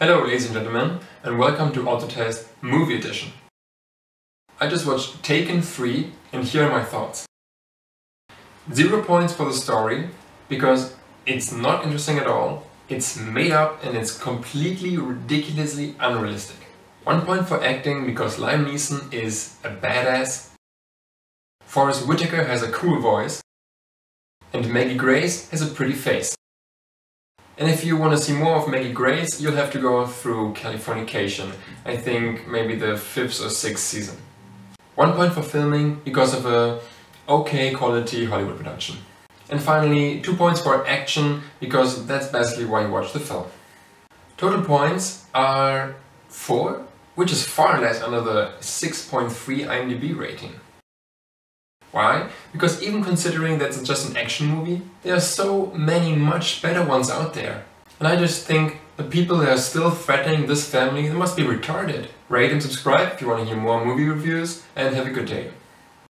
Hello ladies and gentlemen, and welcome to Autotest Movie Edition. I just watched Taken 3 and here are my thoughts. 0 points for the story, because it's not interesting at all, it's made up and it's completely ridiculously unrealistic. 1 point for acting, because Liam Neeson is a badass. Forest Whitaker has a cool voice. And Maggie Grace has a pretty face. And if you want to see more of Maggie Grace, you'll have to go through Californication. I think maybe the 5th or 6th season. 1 point for filming, because of a okay quality Hollywood production. And finally, 2 points for action, because that's basically why you watch the film. Total points are 4, which is far less under the 6.3 IMDb rating. Why? Because even considering that it's just an action movie, there are so many much better ones out there. And I just think the people that are still threatening this family, they must be retarded. Rate and subscribe if you want to hear more movie reviews, and have a good day.